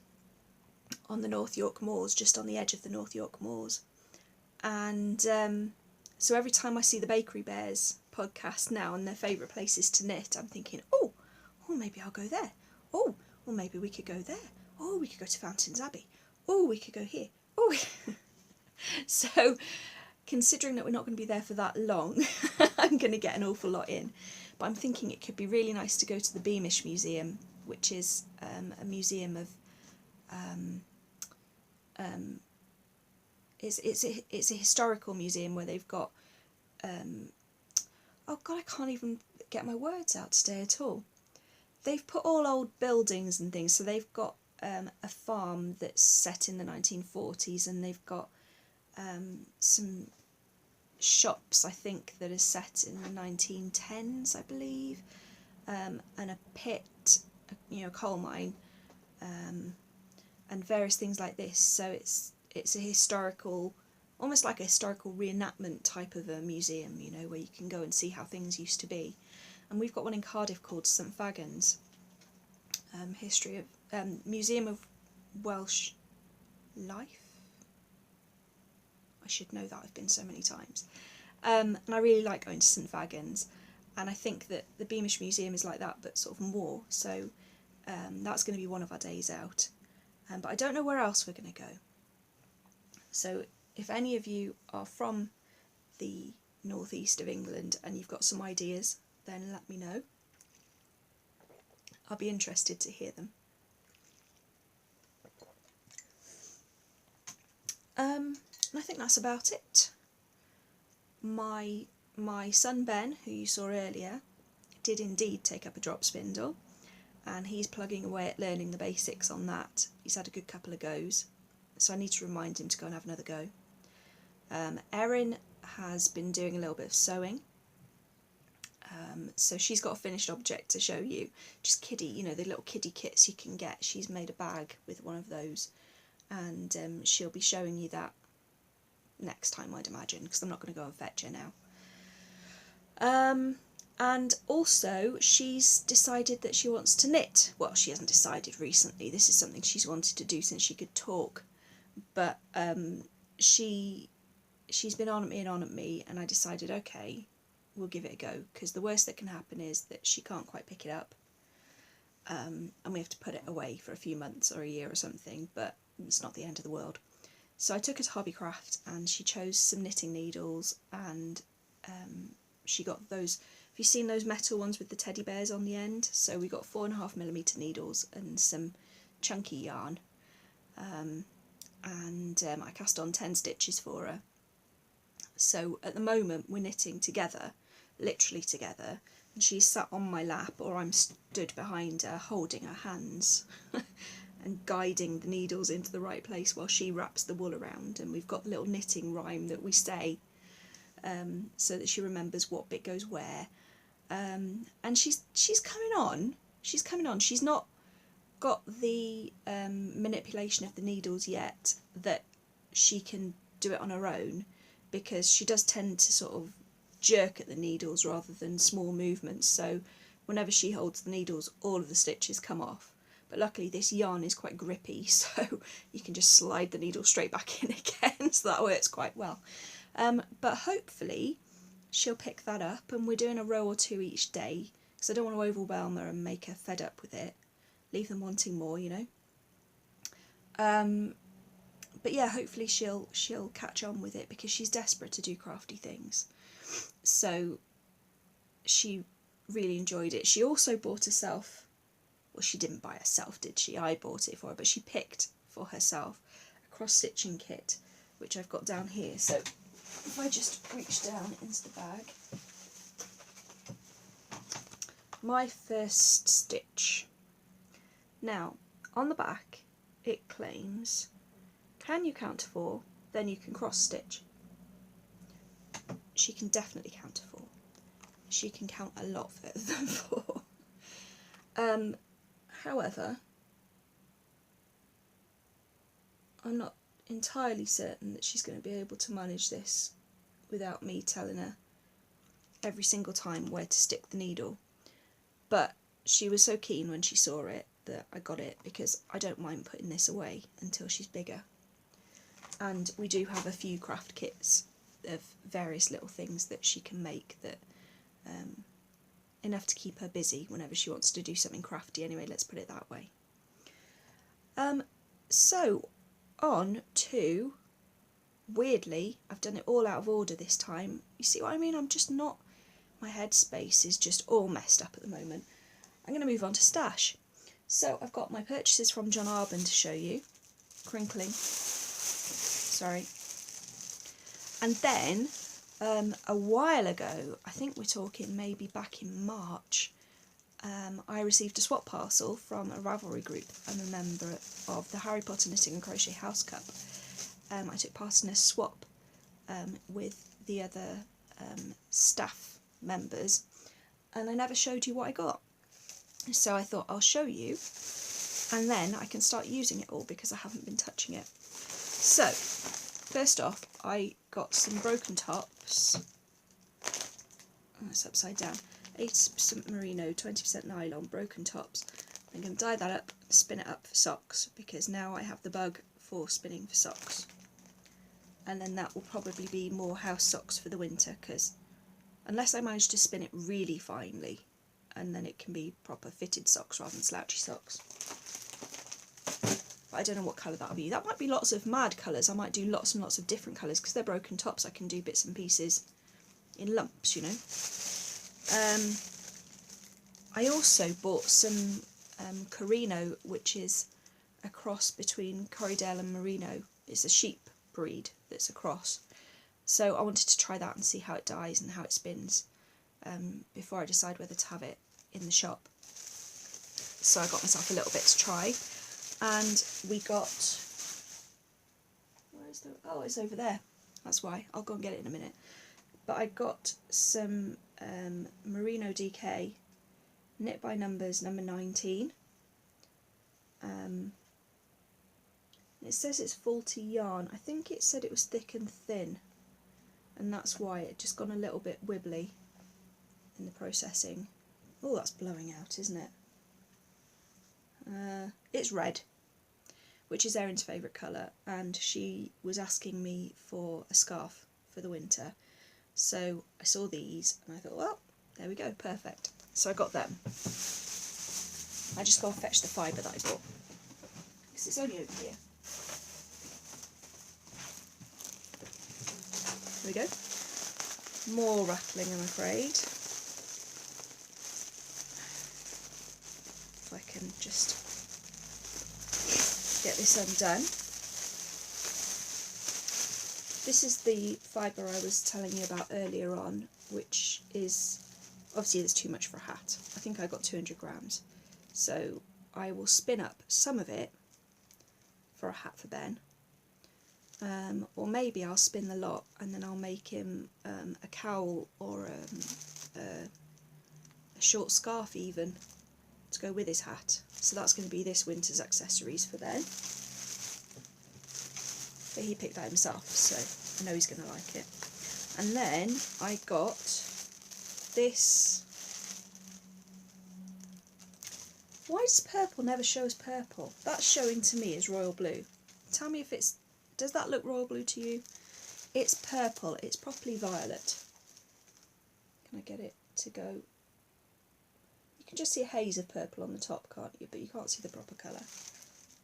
on the North York Moors, just on the edge of the North York Moors. And so every time I see the Bakery Bears podcast now and their favourite places to knit, I'm thinking, oh, maybe I'll go there. Oh, well, maybe we could go there. Oh, we could go to Fountains Abbey. Oh, we could go here. Oh, so considering that we're not going to be there for that long, I'm going to get an awful lot in. But I'm thinking it could be really nice to go to the Beamish Museum, which is a museum of it's a historical museum where they've got oh god, I can't even get my words out today at all. They've put all old buildings and things, so they've got a farm that's set in the 1940s, and they've got some shops, I think, that are set in the 1910s, I believe, and a pit, you know, coal mine, and various things like this. So it's a historical, almost like a historical reenactment type of a museum, you know, where you can go and see how things used to be. And we've got one in Cardiff called St Fagans, history of Museum of Welsh Life. I should know that, I've been so many times. And I really like going to St Fagans, and I think that the Beamish Museum is like that, but sort of more. So that's going to be one of our days out. But I don't know where else we're going to go. So if any of you are from the northeast of England and you've got some ideas, then let me know. I'll be interested to hear them. And I think that's about it. My son Ben, who you saw earlier, did indeed take up a drop spindle, and he's plugging away at learning the basics on that. He's had a good couple of goes, so I need to remind him to go and have another go. Erin has been doing a little bit of sewing. So she's got a finished object to show you. Just kiddie, you know, the little kiddie kits you can get. She's made a bag with one of those, and she'll be showing you that next time, I'd imagine, because I'm not going to go and fetch her now. And also she's decided that she wants to knit. Well, she hasn't decided recently. This is something she's wanted to do since she could talk, but she's been on at me, and I decided, okay, we'll give it a go, because the worst that can happen is that she can't quite pick it up, and we have to put it away for a few months or a year or something, but it's not the end of the world. So I took her to Hobbycraft, and she chose some knitting needles, and she got those, have you seen those metal ones with the teddy bears on the end? So we got 4.5mm needles and some chunky yarn, and I cast on 10 stitches for her. So at the moment we're knitting together, literally together, and she's sat on my lap, or I'm stood behind her holding her hands and guiding the needles into the right place while she wraps the wool around, and we've got the little knitting rhyme that we say, so that she remembers what bit goes where. And she's coming on. She's not got the manipulation of the needles yet that she can do it on her own, because she does tend to sort of jerk at the needles rather than small movements, so whenever she holds the needles all of the stitches come off. But luckily this yarn is quite grippy, so you can just slide the needle straight back in again, so that works quite well. But hopefully she'll pick that up, and we're doing a row or two each day, because I don't want to overwhelm her and make her fed up with it, leave them wanting more, you know. But yeah, hopefully she'll catch on with it, because she's desperate to do crafty things. So she really enjoyed it. She also bought herself, well, she didn't buy herself, did she? I bought it for her, but she picked for herself a cross-stitching kit, which I've got down here. So if I just reach down into the bag, my first stitch. Now, on the back, it claims, can you count to 4? Then you can cross-stitch. She can definitely count to 4. She can count a lot further than 4. However, I'm not entirely certain that she's going to be able to manage this without me telling her every single time where to stick the needle. But she was so keen when she saw it that I got it, because I don't mind putting this away until she's bigger. And we do have a few craft kits of various little things that she can make that enough to keep her busy whenever she wants to do something crafty anyway, let's put it that way. So on to, weirdly, I've done it all out of order this time. You see what I mean? I'm just not, my headspace is just all messed up at the moment. I'm going to move on to stash. So I've got my purchases from John Arbon to show you. Crinkling. Sorry. And then a while ago, I think we're talking maybe back in March, I received a swap parcel from a Ravelry group. I'm a member of the Harry Potter Knitting and Crochet House Cup. I took part in a swap with the other staff members, and I never showed you what I got. So I thought I'll show you, and then I can start using it all because I haven't been touching it. So, first off, I got some broken tops. Oh, it's upside down. 80% merino, 20% nylon, broken tops. I'm going to dye that up, spin it up for socks, because now I have the bug for spinning for socks. And then that will probably be more house socks for the winter, because unless I manage to spin it really finely, and then it can be proper fitted socks rather than slouchy socks. But I don't know what colour that'll be. That might be lots of mad colours. I might do lots and lots of different colours, because they're broken tops. I can do bits and pieces in lumps, you know. I also bought some Carino, which is a cross between Corriedale and Merino. It's a sheep breed that's a cross. So I wanted to try that and see how it dyes and how it spins before I decide whether to have it in the shop. So I got myself a little bit to try, and we got, where is the, oh, it's over there, that's why, I'll go and get it in a minute. But I got some merino DK, knit by numbers number 19. It says it's faulty yarn. I think it said it was thick and thin, and that's why it just gone a little bit wibbly in the processing. Oh, that's blowing out, isn't it? It's red, which is Erin's favourite colour, and she was asking me for a scarf for the winter. So I saw these and I thought, well, there we go, perfect. So I got them. I just go and fetch the fibre that I bought, because it's only over here. There we go. More rattling, I'm afraid. If I can just get this undone. This is the fibre I was telling you about earlier on, which is, obviously there's too much for a hat. I think I got 200 grams. So I will spin up some of it for a hat for Ben. Or maybe I'll spin the lot and then I'll make him a cowl or a short scarf even to go with his hat. So that's going to be this winter's accessories for Ben. But he picked that himself, so I know he's going to like it. And then I got this. Why does purple never show as purple? That's showing to me as royal blue. Tell me if it's, does that look royal blue to you? It's purple, it's properly violet. Can I get it to go? You can just see a haze of purple on the top, can't you? But you can't see the proper colour.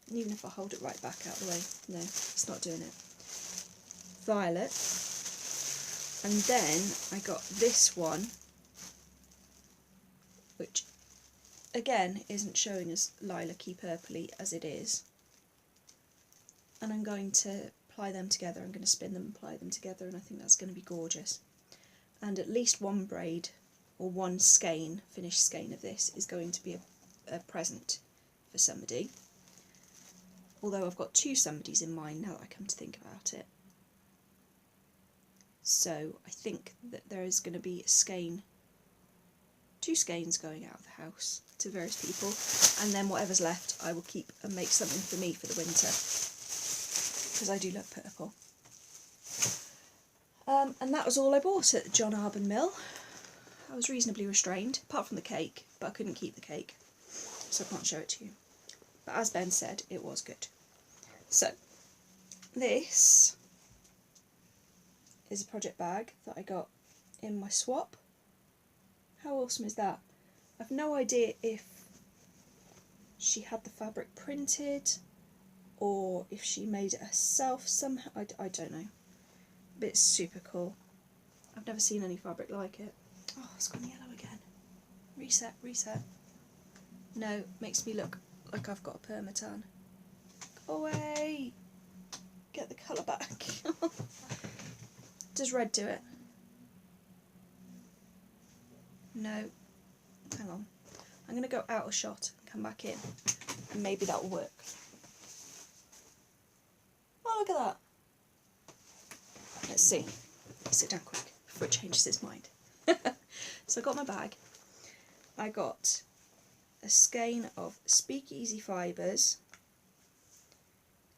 And even if I hold it right back out of the way, no, it's not doing it. Violet. And then I got this one, which again isn't showing as lilac-y purpley as it is. And I'm going to ply them together. I'm going to spin them and ply them together, and I think that's going to be gorgeous. And at least one braid or one skein, finished skein of this, is going to be a present for somebody. Although I've got two somebodies in mind now that I come to think about it. So I think that there is going to be a skein, two skeins going out of the house to various people, and then whatever's left I will keep and make something for me for the winter, because I do love purple. And that was all I bought at John Arbon Mill. I was reasonably restrained, apart from the cake, but I couldn't keep the cake, so I can't show it to you. But as Ben said, it was good. So, this is a project bag that I got in my swap. How awesome is that? I've no idea if she had the fabric printed or if she made it herself somehow. I don't know. But it's super cool. I've never seen any fabric like it. Oh, it's gone yellow again. Reset, reset. No, makes me look like I've got a permatan. Go away! Get the colour back. Does red do it? No. Hang on. I'm going to go out of shot and come back in, and maybe that will work. Oh, look at that. Let's see. Sit down quick before it changes its mind. So I got my bag. I got a skein of Speakeasy fibres,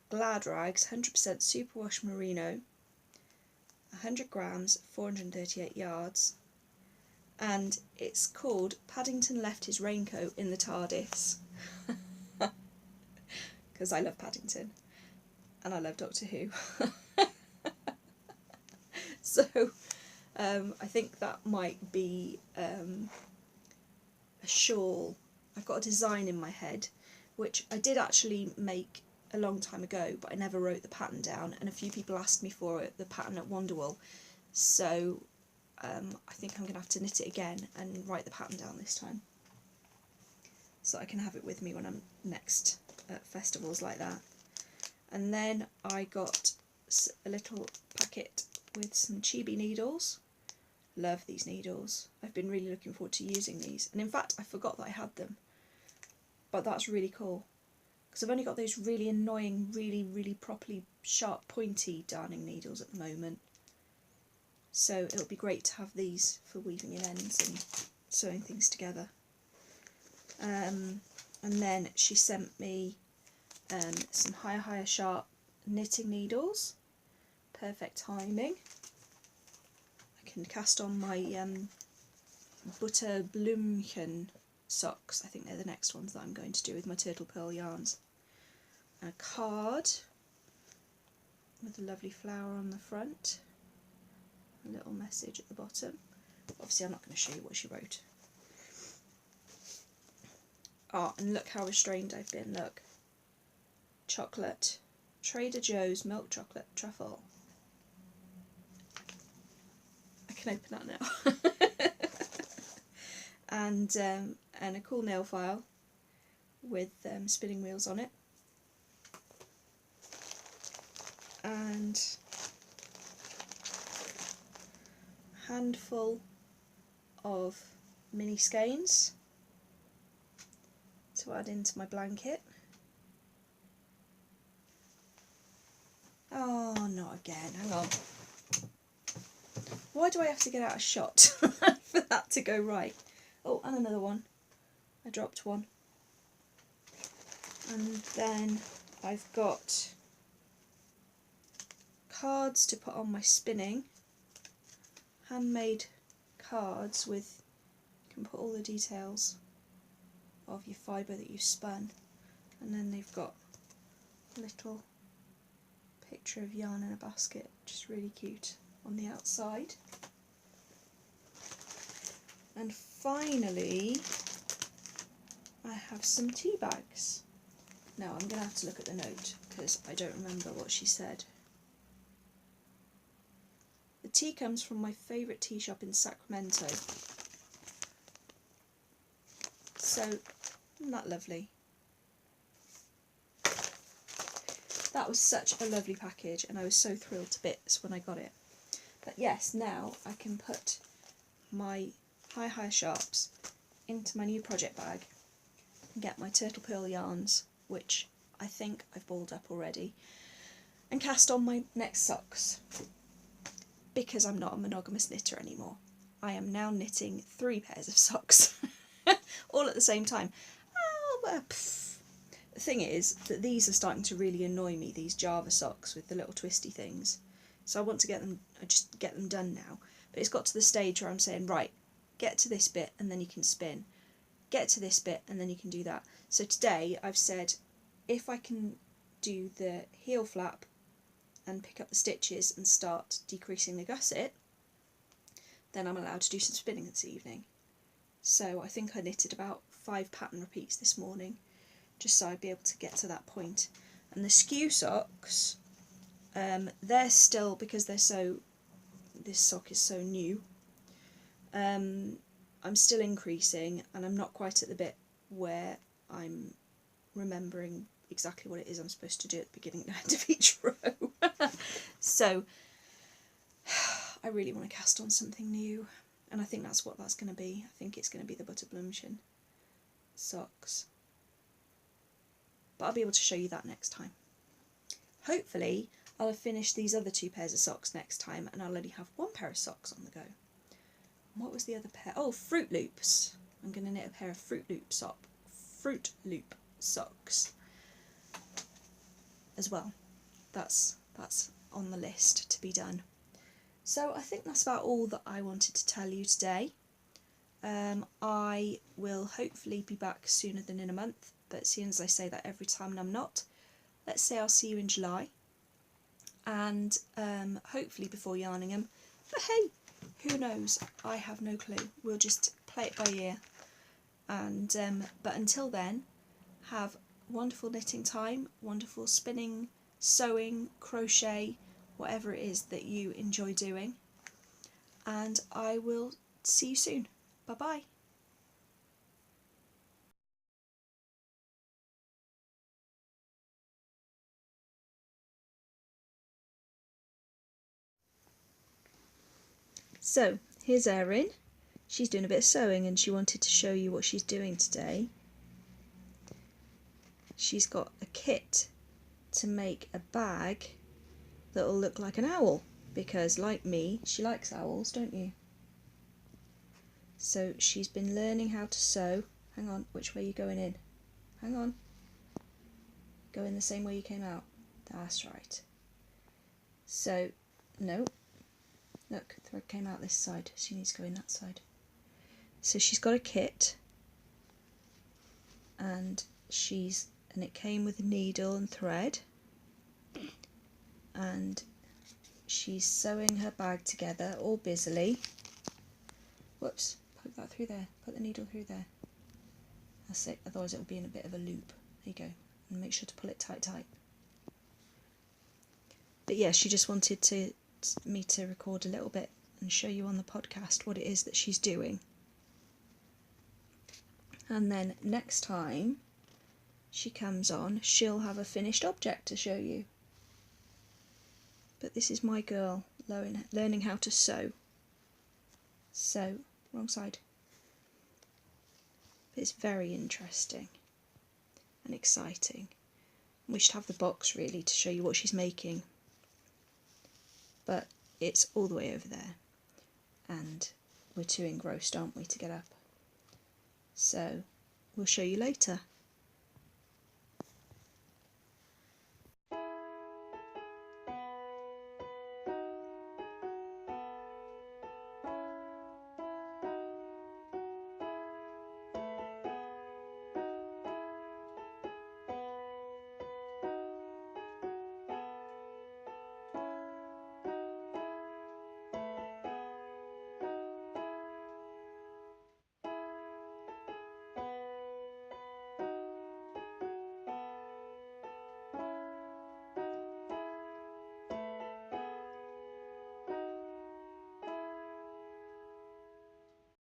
Glad rags, 100% superwash merino, 100 grams, 438 yards, and it's called Paddington Left His Raincoat in the TARDIS, because I love Paddington and I love Doctor Who. So I think that might be a shawl. I've got a design in my head which I did actually make a long time ago, but I never wrote the pattern down, and a few people asked me for it, the pattern at Wonderwool, so I think I'm going to have to knit it again and write the pattern down this time, so I can have it with me when I'm next at festivals like that. And then I got a little packet with some chibi needles. Love these needles. I've been really looking forward to using these, and in fact I forgot that I had them, but that's really cool. Because I've only got those really annoying, really properly sharp, pointy darning needles at the moment. So it'll be great to have these for weaving in ends and sewing things together. And then she sent me some higher sharp knitting needles. Perfect timing. I can cast on my Tausendschon socks. I think they're the next ones that I'm going to do with my turtle pearl yarns. A card with a lovely flower on the front, a little message at the bottom. Obviously I'm not going to show you what she wrote. Oh, and look how restrained I've been, look. Chocolate, Trader Joe's milk chocolate truffle. I can open that now. And a cool nail file with spinning wheels on it. And a handful of mini skeins to add into my blanket. Oh, not again, hang on. Why do I have to get out of shot for that to go right? Oh, and another one. I dropped one. And then I've got cards to put on my spinning. Handmade cards with, you can put all the details of your fibre that you've spun. And then they've got a little picture of yarn in a basket, which is really cute on the outside. And finally, I have some tea bags. Now I'm going to have to look at the note because I don't remember what she said. The tea comes from my favourite tea shop in Sacramento. So, isn't that lovely? That was such a lovely package, and I was so thrilled to bits when I got it. But yes, now I can put my high sharps into my new project bag and get my turtle pearl yarns, which I think I've balled up already, and cast on my next socks, because I'm not a monogamous knitter anymore. I am now knitting 3 pairs of socks all at the same time. Oh, well, the thing is that these are starting to really annoy me, these Jarvis socks with the little twisty things. So I want to get them done now. But it's got to the stage where I'm saying, right, get to this bit and then you can spin. Get to this bit and then you can do that. So today I've said, if I can do the heel flap and pick up the stitches and start decreasing the gusset, then I'm allowed to do some spinning this evening. So I think I knitted about 5 pattern repeats this morning, just so I'd be able to get to that point. And the Skew socks, they're still, because they're so, this sock is so new, I'm still increasing, and I'm not quite at the bit where I'm remembering exactly what it is I'm supposed to do at the beginning and end of each row. So I really want to cast on something new, and I think that's what that's going to be. I think it's going to be the Tausendschon socks. But I'll be able to show you that next time. Hopefully I'll have finished these other 2 pairs of socks next time, and I'll only have 1 pair of socks on the go. What was the other pair? Oh, Fruit Loops. I'm going to knit a pair of Fruit Loop socks as well. That's on the list to be done. So I think that's about all that I wanted to tell you today. I will hopefully be back sooner than in a month, but seeing as I say that every time and I'm not, let's say I'll see you in July, and hopefully before Yarningham. But hey, who knows? I have no clue. We'll just play it by ear. And but until then, have wonderful knitting time, wonderful spinning, sewing, crochet, whatever it is that you enjoy doing. And I will see you soon. Bye bye. So here's Erin. She's doing a bit of sewing and she wanted to show you what she's doing today. She's got a kit to make a bag that'll look like an owl, because like me, she likes owls, don't you? So she's been learning how to sew. Hang on, which way are you going in? Hang on. Go in the same way you came out. That's right. So, no. Look, thread came out this side. She needs to go in that side. So she's got a kit, and it came with a needle and thread, and she's sewing her bag together all busily. Whoops, poke that through there, put the needle through there. That's it, otherwise it will be in a bit of a loop. There you go, and make sure to pull it tight. But yeah, she just wanted me to record a little bit and show you on the podcast what it is that she's doing. And then next time she comes on, she'll have a finished object to show you. But this is my girl learning how to sew. Sew, wrong side. But it's very interesting and exciting. We should have the box really to show you what she's making. But it's all the way over there, and we're too engrossed, aren't we, to get up? So we'll show you later.